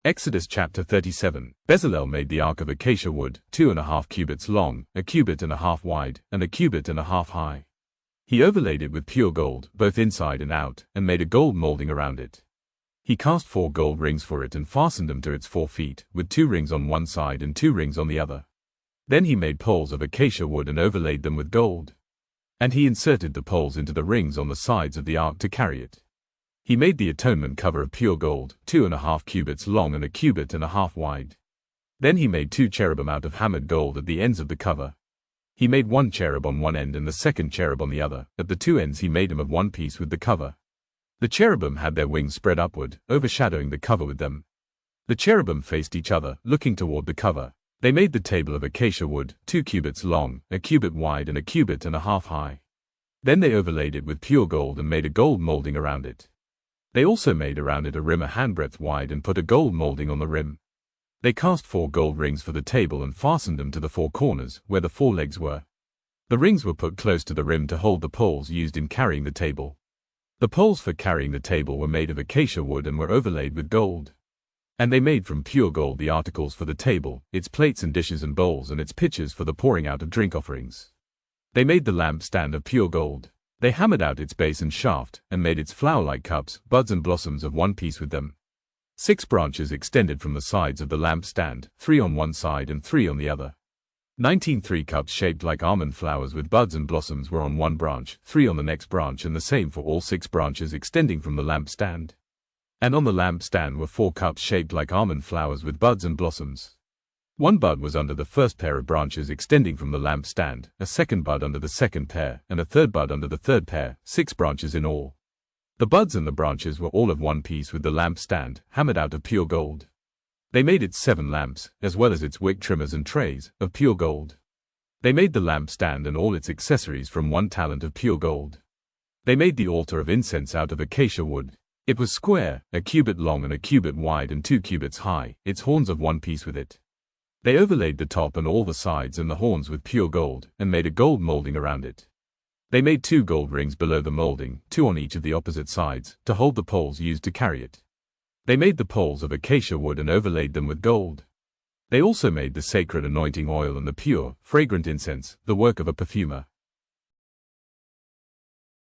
Exodus chapter 37. Bezalel made the ark of acacia wood, 2.5 cubits long, 1.5 cubits wide, and 1.5 cubits high. He overlaid it with pure gold, both inside and out, and made a gold molding around it. He cast 4 gold rings for it and fastened them to its 4 feet, with 2 rings on one side and 2 rings on the other. Then he made poles of acacia wood and overlaid them with gold. And he inserted the poles into the rings on the sides of the ark to carry it. He made the atonement cover of pure gold, 2.5 cubits long and 1.5 cubits wide. Then he made 2 cherubim out of hammered gold at the ends of the cover. He made 1 cherub on one end and the second cherub on the other. At the 2 ends he made them of one piece with the cover. The cherubim had their wings spread upward, overshadowing the cover with them. The cherubim faced each other, looking toward the cover. They made the table of acacia wood, 2 cubits long, 1 cubit wide and 1.5 cubits high. Then they overlaid it with pure gold and made a gold molding around it. They also made around it a rim a handbreadth wide and put a gold molding on the rim. They cast 4 gold rings for the table and fastened them to the 4 corners, where the 4 legs were. The rings were put close to the rim to hold the poles used in carrying the table. The poles for carrying the table were made of acacia wood and were overlaid with gold. And they made from pure gold the articles for the table, its plates and dishes and bowls and its pitchers for the pouring out of drink offerings. They made the lampstand of pure gold. They hammered out its base and shaft, and made its flower-like cups, buds and blossoms of one piece with them. 6 branches extended from the sides of the lampstand, 3 on one side and 3 on the other. 19 3-cups shaped like almond flowers with buds and blossoms were on one branch, 3 on the next branch, and the same for all 6 branches extending from the lampstand. And on the lampstand were 4 cups shaped like almond flowers with buds and blossoms. 1 bud was under the first pair of branches extending from the lampstand, a second bud under the second pair, and a third bud under the third pair, 6 branches in all. The buds and the branches were all of one piece with the lampstand, hammered out of pure gold. They made its 7 lamps, as well as its wick trimmers and trays, of pure gold. They made the lampstand and all its accessories from 1 talent of pure gold. They made the altar of incense out of acacia wood. It was square, 1 cubit long and 1 cubit wide and 2 cubits high, its horns of one piece with it. They overlaid the top and all the sides and the horns with pure gold, and made a gold molding around it. They made 2 gold rings below the molding, 2 on each of the opposite sides, to hold the poles used to carry it. They made the poles of acacia wood and overlaid them with gold. They also made the sacred anointing oil and the pure, fragrant incense, the work of a perfumer.